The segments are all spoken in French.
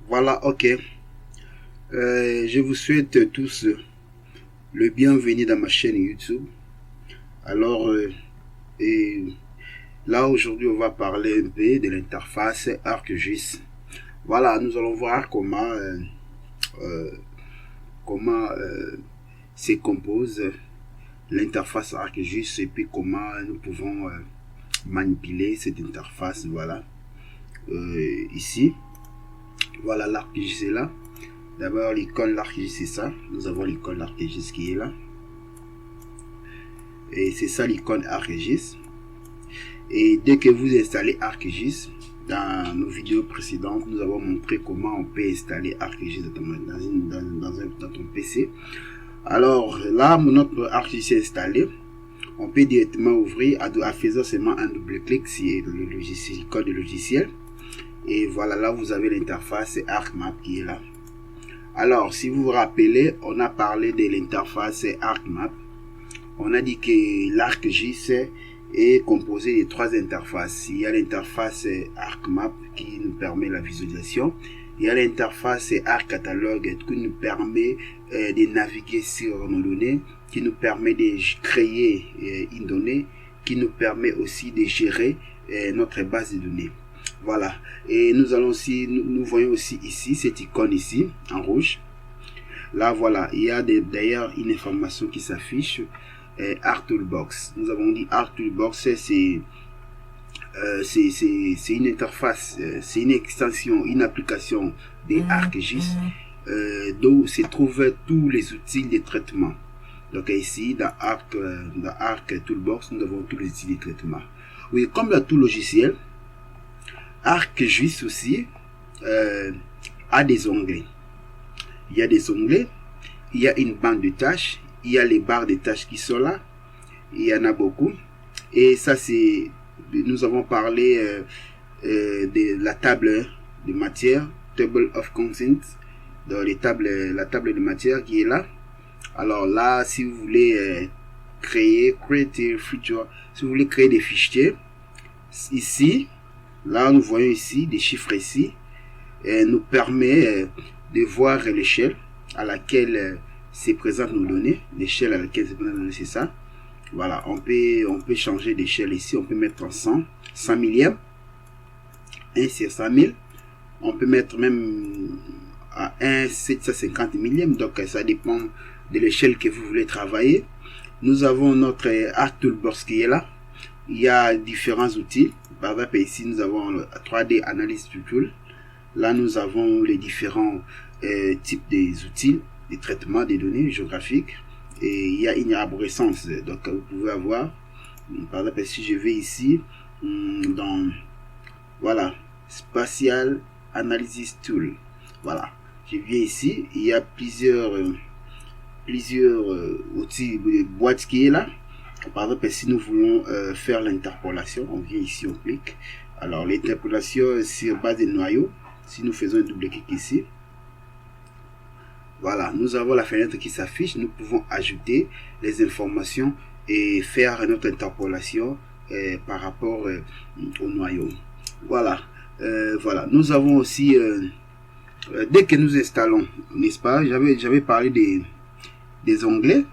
Voilà, ok. Je vous souhaite tous le bienvenu dans ma chaîne YouTube. Alors, et là aujourd'hui, on va parler un peu de l'interface ArcGIS. Voilà, nous allons voir euh, comment se compose l'interface ArcGIS et puis comment nous pouvons manipuler cette interface. Voilà, ici, voilà l'ArcGIS est là. D'abord, l'icône ArcGIS, c'est ça. Nous avons l'icône ArcGIS qui est là. Et c'est ça l'icône ArcGIS. Et dès que vous installez ArcGIS, dans nos vidéos précédentes, nous avons montré comment on peut installer ArcGIS dans ton PC. Alors là, notre ArcGIS est installé. On peut directement ouvrir en faisant seulement un double-clic sur le logiciel, l'icône de logiciel. Et voilà, là vous avez l'interface ArcMap qui est là. Alors, si vous vous rappelez, on a parlé de l'interface ArcMap. On a dit que l'ArcGIS est composé de trois interfaces. Il y a l'interface ArcMap qui nous permet la visualisation. Il y a l'interface ArcCatalogue qui nous permet de naviguer sur nos données, qui nous permet de créer une donnée, qui nous permet aussi de gérer notre base de données. Voilà, et nous allons aussi, nous voyons aussi ici cette icône ici en rouge. Là voilà, il y a d'ailleurs une information qui s'affiche, ArcToolbox. Nous avons dit ArcToolbox, c'est une interface, c'est une extension, une application de ArcGIS d'où se trouvent tous les outils de traitement. Donc ici dans ArcToolbox, nous avons tous les outils de traitement. Oui, comme dans tout logiciel, ArcGIS aussi a des onglets. Il y a des onglets, il y a une bande de tâches, il y a les barres de tâches qui sont là, il y en a beaucoup. Et ça c'est, nous avons parlé de la table de matière, Table of Contents, dans la table de matière qui est là. Alors là, si vous voulez create feature, si vous voulez créer des fichiers, ici, là, nous voyons ici des chiffres ici, et nous permet de voir l'échelle à laquelle se présentent nos données. L'échelle à laquelle se présentent nos données, c'est ça. Voilà, on peut changer d'échelle ici. On peut mettre en 100 millièmes, 1 sur 100 000. On peut mettre même à 1 750 millièmes. Donc, ça dépend de l'échelle que vous voulez travailler. Nous avons notre ArcToolbox qui est là. Il y a différents outils. Par exemple, ici, nous avons le 3D Analysis Tool. Là, nous avons les différents types des outils de traitement des données géographiques. Et il y a une arborescence. Donc, vous pouvez avoir, par exemple, si je vais ici, dans, voilà, Spatial Analysis Tool. Voilà. Je viens ici. Il y a plusieurs outils, boîtes qui est là. Par exemple, si nous voulons faire l'interpolation, on vient ici, on clique. Alors, l'interpolation sur base de noyaux. Si nous faisons un double clic ici, voilà, nous avons la fenêtre qui s'affiche. Nous pouvons ajouter les informations et faire notre interpolation par rapport au noyau. Voilà, voilà. Nous avons aussi, dès que nous installons, n'est-ce pas, j'avais parlé des onglets.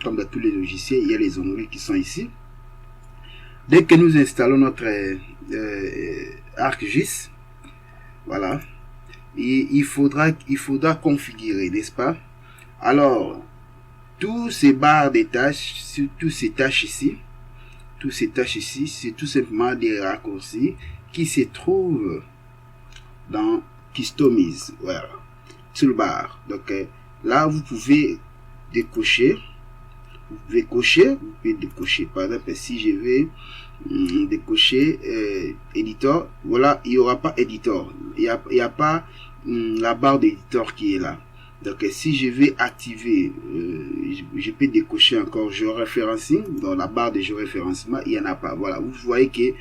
Comme dans tous les logiciels, il y a les onglets qui sont ici. Dès que nous installons notre ArcGIS, voilà, il faudra configurer, n'est-ce pas? Alors, tous ces barres de tâches, toutes ces tâches ici, c'est tout simplement des raccourcis qui se trouvent dans Customize, voilà, Toolbar. Donc là, vous pouvez décocher. Vous pouvez décocher. Par exemple, si je vais décocher éditeur, voilà, il n'y aura pas éditeur. Il y a pas la barre d'éditeur qui est là. Donc, si je vais activer, je peux décocher encore géoréférencing. Dans la barre de géoréférencement, il n'y en a pas. Voilà, vous voyez que,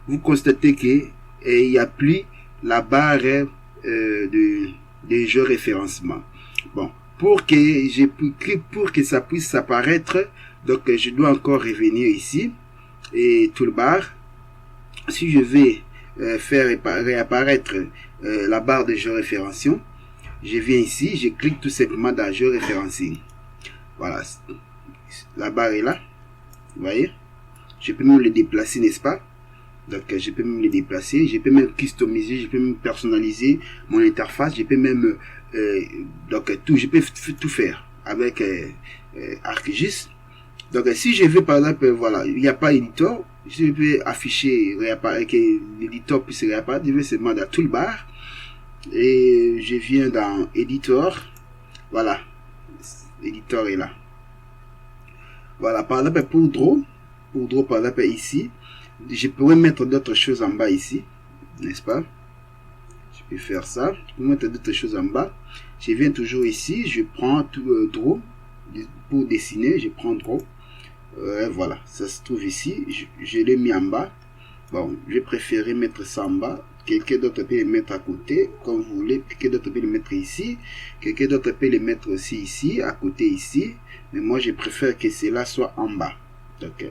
vous constatez que il n'y a plus la barre de géoréférencement. Bon. Pour que ça puisse apparaître, donc je dois encore revenir ici et toolbar. Si je vais faire réapparaître la barre de géoréférencement. Je viens ici, je clique tout simplement dans géoréférencing. Voilà, la barre est là, vous voyez. Je peux même le déplacer, n'est-ce pas? Donc je peux même le déplacer, je peux même customiser, je peux même personnaliser mon interface, je peux même je peux tout faire avec ArcGIS. Donc si je veux par exemple, voilà, il n'y a pas éditeur, je peux afficher que l'éditeur puisse réapparaître, je vais seulement dans toolbar et je viens dans éditeur. Voilà, l'éditeur est là. Voilà, par exemple pour draw par exemple ici, je pourrais mettre d'autres choses en bas ici, n'est-ce pas? Je peux faire ça, je peux mettre d'autres choses en bas. Je viens toujours ici, je prends tout draw pour dessiner, je prends draw. Voilà, ça se trouve ici, je l'ai mis en bas. Bon, je préférais mettre ça en bas. Quelqu'un d'autre peut le mettre à côté, comme vous voulez. Quelqu'un d'autre peut le mettre ici. Quelqu'un d'autre peut le mettre aussi ici, à côté ici. Mais moi, je préfère que cela soit en bas. Donc,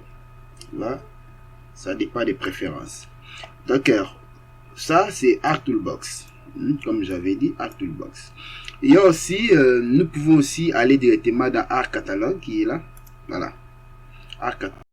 là, ça dépend des préférences. Donc, ça, c'est ArcToolbox. Comme j'avais dit, ArcToolbox. Il y a aussi, nous pouvons aussi aller directement dans ArcCatalog qui est là. Voilà. ArcCatalog.